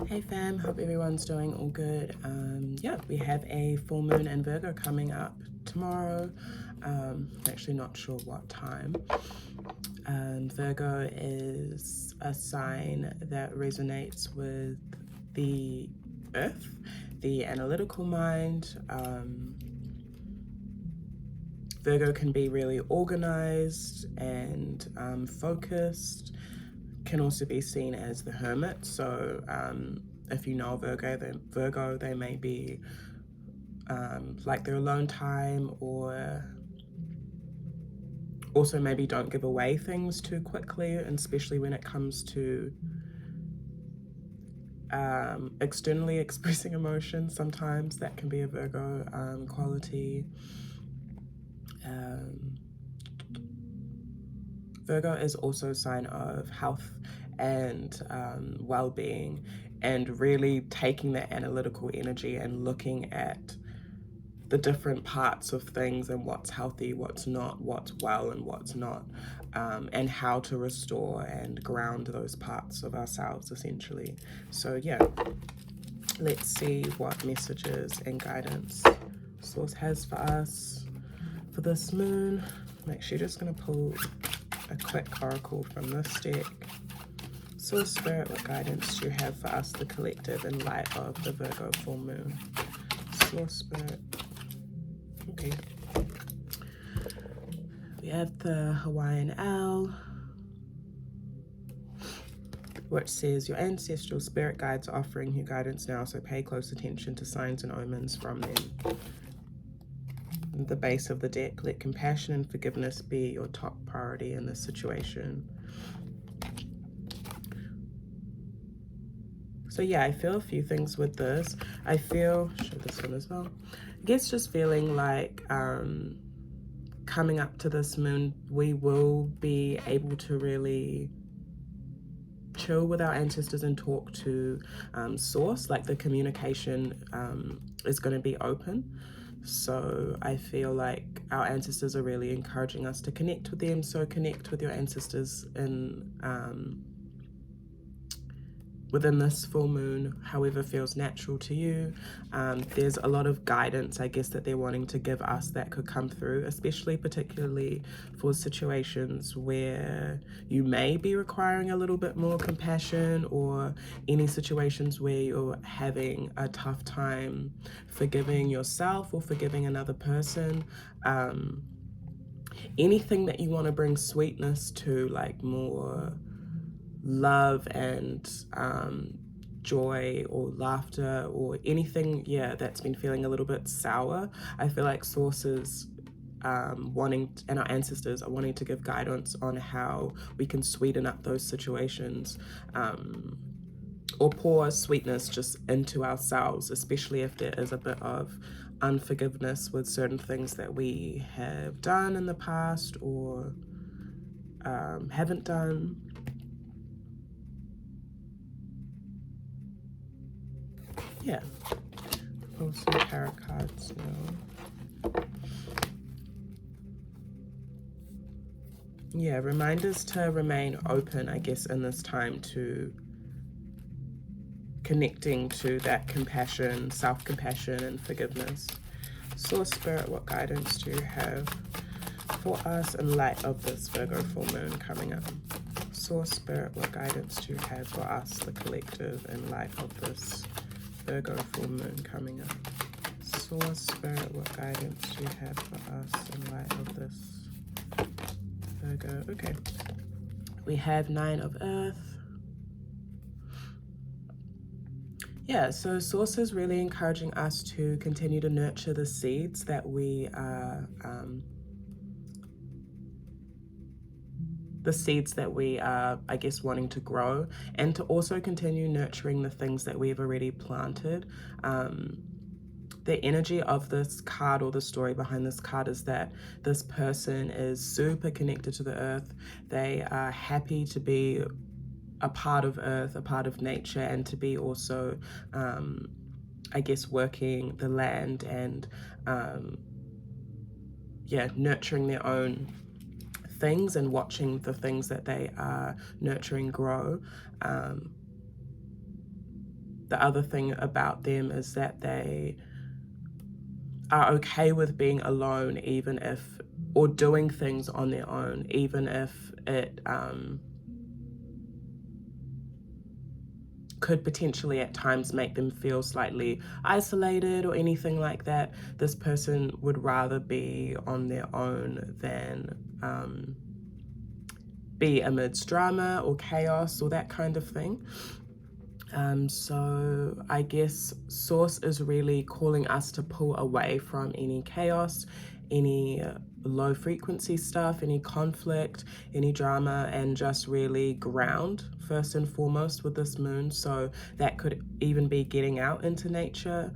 Hey fam, hope everyone's doing all good. Yeah, we have a full moon in Virgo coming up tomorrow. Actually not sure what time. Virgo is a sign that resonates with the earth, the analytical mind. Virgo can be really organized and focused, can also be seen as the hermit. So if you know Virgo, they may be like their alone time, or also maybe don't give away things too quickly, and especially when it comes to externally expressing emotions. Sometimes that can be a Virgo quality. Virgo is also a sign of health and well-being, and really taking that analytical energy and looking at the different parts of things and what's healthy, what's not, what's well and what's not, and how to restore and ground those parts of ourselves, essentially. So yeah, let's see what messages and guidance Source has for us for this moon. I'm actually just going to pull a quick oracle from this deck. Source Spirit, what guidance do you have for us, the collective, in light of the Virgo full moon? Source Spirit. Okay. We have the Hawaiian Owl, which says your ancestral spirit guides are offering you guidance now, so pay close attention to signs and omens from them. The base of the deck, let compassion and forgiveness be your top priority in this situation. So yeah, I feel a few things with this. I feel, show this one as well. I guess just feeling like coming up to this moon, we will be able to really chill with our ancestors and talk to source. Like the communication is going to be open. So I feel like our ancestors are really encouraging us to connect with them. So connect with your ancestors in within this full moon, however feels natural to you. There's a lot of guidance, I guess, that they're wanting to give us that could come through, especially particularly for situations where you may be requiring a little bit more compassion, or any situations where you're having a tough time forgiving yourself or forgiving another person. Anything that you want to bring sweetness to, like more love and joy or laughter or anything, yeah, that's been feeling a little bit sour. I feel like sources wanting, and our ancestors are wanting to give guidance on how we can sweeten up those situations, or pour sweetness just into ourselves, especially if there is a bit of unforgiveness with certain things that we have done in the past or haven't done. Yeah, pull some tarot cards now. Yeah, reminders to remain open, I guess, in this time to connecting to that compassion, self-compassion and forgiveness. Source Spirit, what guidance do you have for us in light of this Virgo full moon coming up? Source Spirit, what guidance do you have for us, the collective, in light of this Virgo full moon coming up? Source Spirit, what guidance do you have for us in light of this Virgo? Okay. We have Nine of Earth. Yeah, so Source is really encouraging us to continue to nurture the seeds that we are, I guess, wanting to grow, and to also continue nurturing the things that we've already planted. The energy of this card, or the story behind this card, is that this person is super connected to the earth. They are happy to be a part of earth, a part of nature, and to be also, I guess, working the land and, yeah, nurturing their own things and watching the things that they are nurturing grow. the other thing about them is that they are okay with being alone, even if, or doing things on their own, even if it could potentially at times make them feel slightly isolated or anything like that. This person would rather be on their own than be amidst drama or chaos or that kind of thing. So I guess Source is really calling us to pull away from any chaos, any low frequency stuff, any conflict, any drama, and just really ground first and foremost with this moon. So that could even be getting out into nature.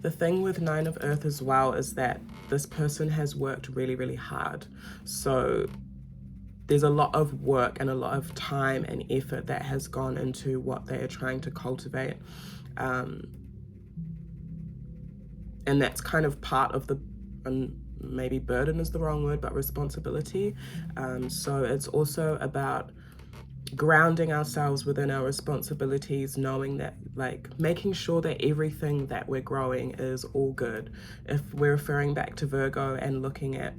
The thing with Nine of Earth as well is that this person has worked really, really hard. So there's a lot of work and a lot of time and effort that has gone into what they are trying to cultivate. And that's kind of part of the, maybe burden is the wrong word, but responsibility. So it's also about grounding ourselves within our responsibilities, knowing that, like, making sure that everything that we're growing is all good. If we're referring back to Virgo and looking at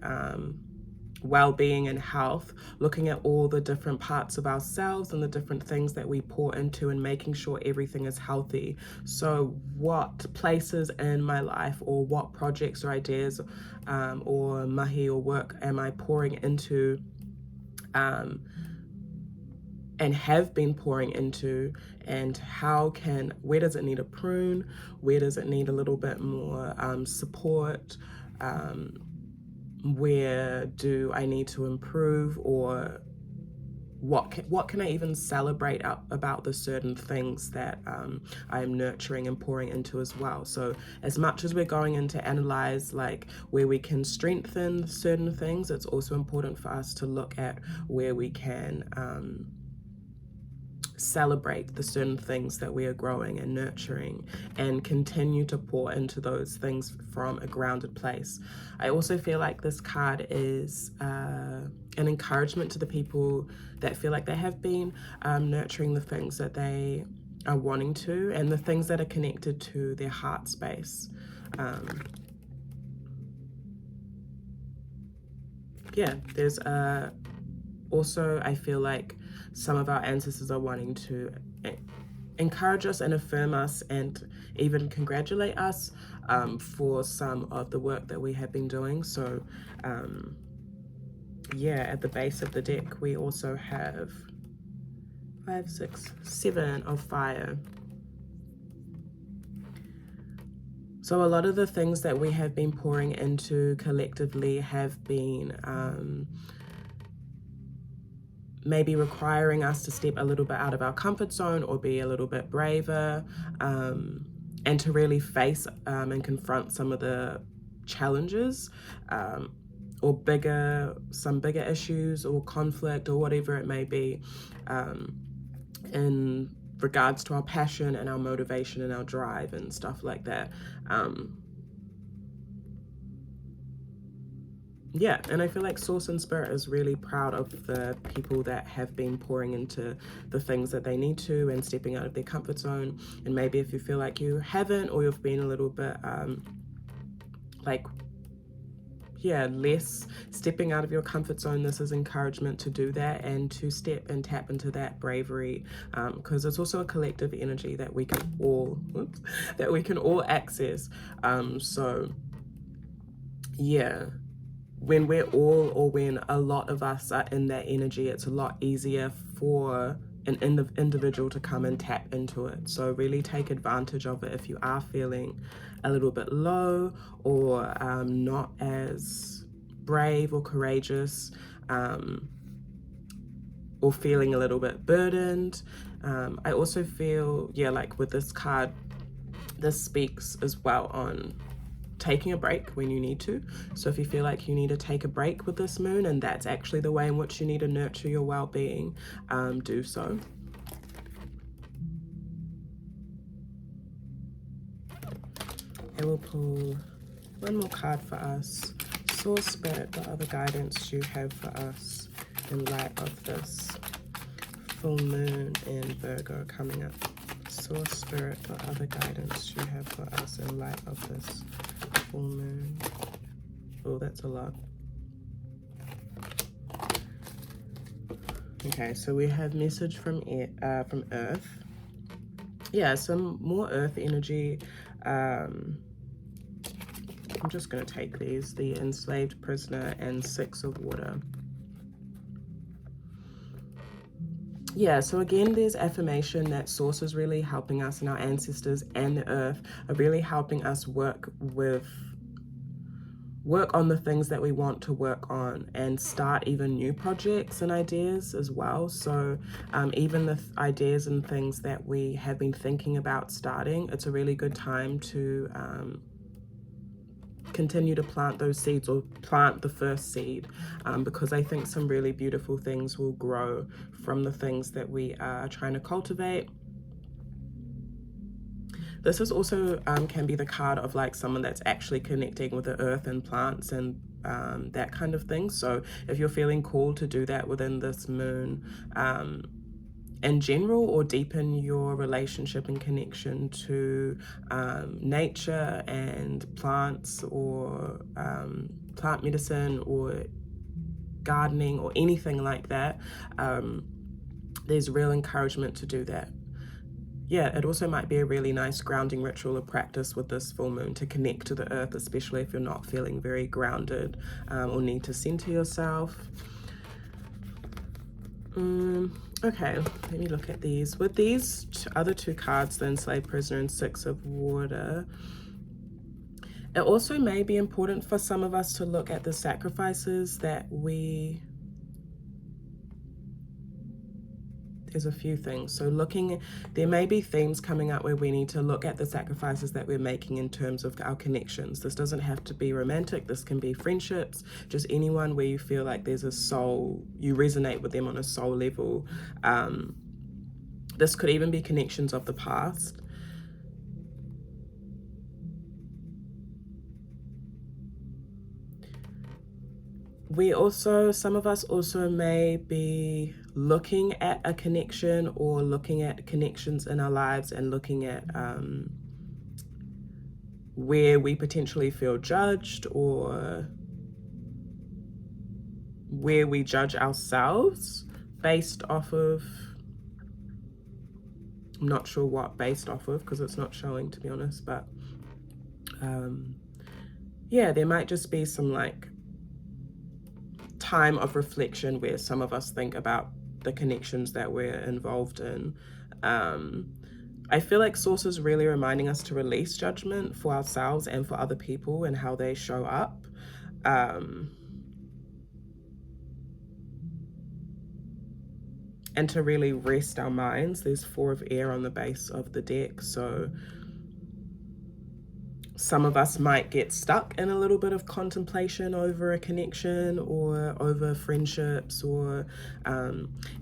well-being and health, looking at all the different parts of ourselves and the different things that we pour into and making sure everything is healthy. So what places in my life or what projects or ideas or mahi or work am I pouring into and have been pouring into, and where does it need a prune, where does it need a little bit more support, where do I need to improve, or what can I even celebrate about the certain things that I'm nurturing and pouring into as well. So as much as we're going in to analyze like where we can strengthen certain things, it's also important for us to look at where we can celebrate the certain things that we are growing and nurturing and continue to pour into those things from a grounded place. I also feel like this card is an encouragement to the people that feel like they have been nurturing the things that they are wanting to and the things that are connected to their heart space. Yeah, there's also, I feel like some of our ancestors are wanting to encourage us and affirm us and even congratulate us for some of the work that we have been doing. So yeah, at the base of the deck we also have 5, 6, 7 of fire. So a lot of the things that we have been pouring into collectively have been maybe requiring us to step a little bit out of our comfort zone or be a little bit braver, and to really face and confront some of the challenges or some bigger issues or conflict or whatever it may be in regards to our passion and our motivation and our drive and stuff like that. Yeah, and I feel like Source and Spirit is really proud of the people that have been pouring into the things that they need to and stepping out of their comfort zone. And maybe if you feel like you haven't, or you've been a little bit less stepping out of your comfort zone, this is encouragement to do that and to step and tap into that bravery, because it's also a collective energy that we can all access. So yeah, when we're all, or when a lot of us are in that energy, it's a lot easier for an individual to come and tap into it. So really take advantage of it if you are feeling a little bit low or not as brave or courageous, or feeling a little bit burdened. I also feel, yeah, like with this card, this speaks as well on taking a break when you need to. So if you feel like you need to take a break with this moon, and that's actually the way in which you need to nurture your well-being, do so. I will pull one more card for us. Source, Spirit, what other guidance do you have for us in light of this full moon in Virgo coming up. Source Spirit, for other guidance you have for us in light of this full moon. Oh, that's a lot. Okay, so we have message from Earth. Yeah, some more Earth energy. I'm just going to take these, the Enslaved Prisoner and Six of Water. Yeah, so again, there's affirmation that Source is really helping us, and our ancestors and the Earth are really helping us work on the things that we want to work on and start even new projects and ideas as well. So even the ideas and things that we have been thinking about starting, it's a really good time to continue to plant those seeds, or plant the first seed, because I think some really beautiful things will grow from the things that we are trying to cultivate. This is also can be the card of like someone that's actually connecting with the earth and plants and that kind of thing. So if you're feeling called to do that within this moon in general, or deepen your relationship and connection to nature and plants, or plant medicine or gardening or anything like that, there's real encouragement to do that. Yeah, it also might be a really nice grounding ritual or practice with this full moon to connect to the earth, especially if you're not feeling very grounded or need to center yourself. Okay, let me look at these. With these other two cards, the Enslaved Prisoner and Six of Water, it also may be important for some of us to look at the sacrifices that there's a few things. So there may be themes coming up where we need to look at the sacrifices that we're making in terms of our connections. This doesn't have to be romantic. This can be friendships, just anyone where you feel like there's a soul, you resonate with them on a soul level. This could even be connections of the past. Some of us also may be looking at a connection, or looking at connections in our lives, and looking at where we potentially feel judged, or where we judge ourselves based off of, I'm not sure what based off of, because it's not showing, to be honest, but yeah, there might just be some like time of reflection where some of us think about the connections that we're involved in. I feel like Source is really reminding us to release judgment for ourselves and for other people and how they show up. And to really rest our minds. There's Four of Air on the base of the deck, so some of us might get stuck in a little bit of contemplation over a connection, or over friendships, or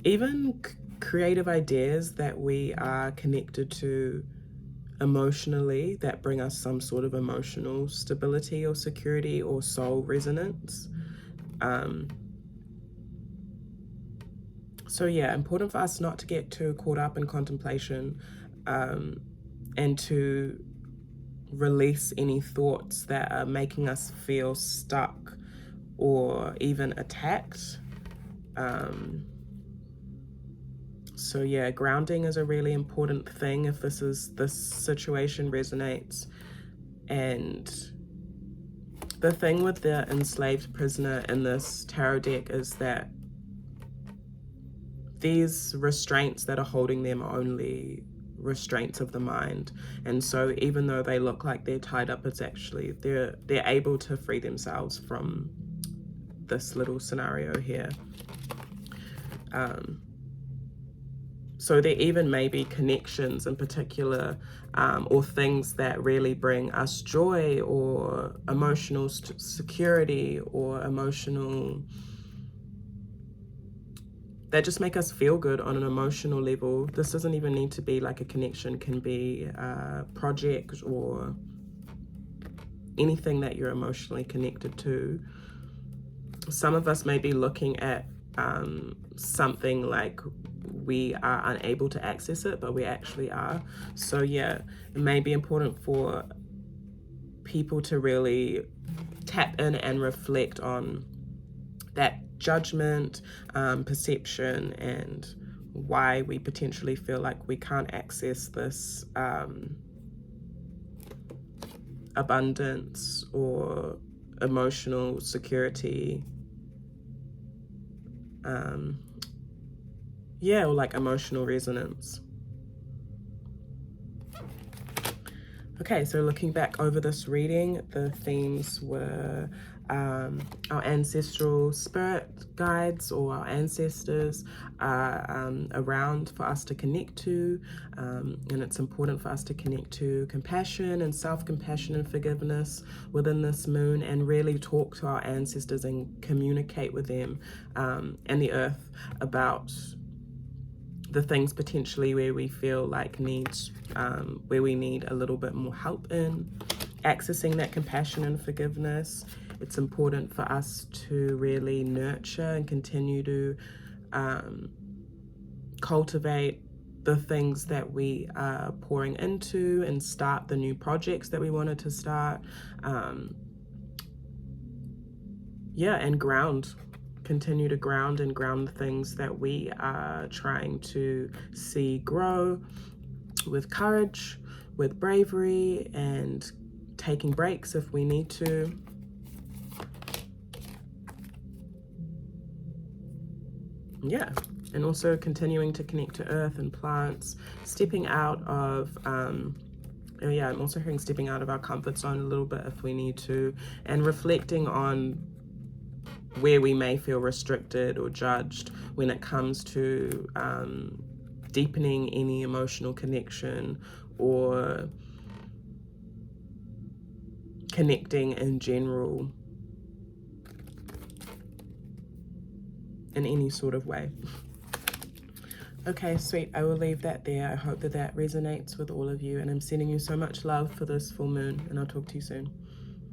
even creative ideas that we are connected to emotionally that bring us some sort of emotional stability or security or soul resonance. So yeah, important for us not to get too caught up in contemplation, and to release any thoughts that are making us feel stuck or even attacked. So yeah, grounding is a really important thing if this situation resonates. And the thing with the Enslaved Prisoner in this tarot deck is that these restraints that are holding them are only restraints of the mind, and so even though they look like they're tied up, it's actually they're able to free themselves from this little scenario here. So there even may be connections in particular, or things that really bring us joy, or emotional security, or emotional, that just make us feel good on an emotional level. This doesn't even need to be like a connection, can be a project or anything that you're emotionally connected to. Some of us may be looking at something like we are unable to access it, but we actually are. So yeah, it may be important for people to really tap in and reflect on that judgment, perception, and why we potentially feel like we can't access this abundance or emotional security, yeah, or like emotional resonance. Okay, so looking back over this reading, the themes were our ancestral spirit guides, or our ancestors are around for us to connect to, and it's important for us to connect to compassion and self-compassion and forgiveness within this moon, and really talk to our ancestors and communicate with them and the earth about the things potentially where we feel like where we need a little bit more help in accessing that compassion and forgiveness. It's important for us to really nurture and continue to cultivate the things that we are pouring into and start the new projects that we wanted to start. Yeah, and continue to ground the things that we are trying to see grow with courage, with bravery, and taking breaks if we need to. Yeah, and also continuing to connect to earth and plants, stepping out of I'm also hearing stepping out of our comfort zone a little bit if we need to, and reflecting on where we may feel restricted or judged when it comes to deepening any emotional connection or connecting in general in any sort of way. Okay, sweet. I will leave that there. I hope that resonates with all of you, and I'm sending you so much love for this full moon, and I'll talk to you soon.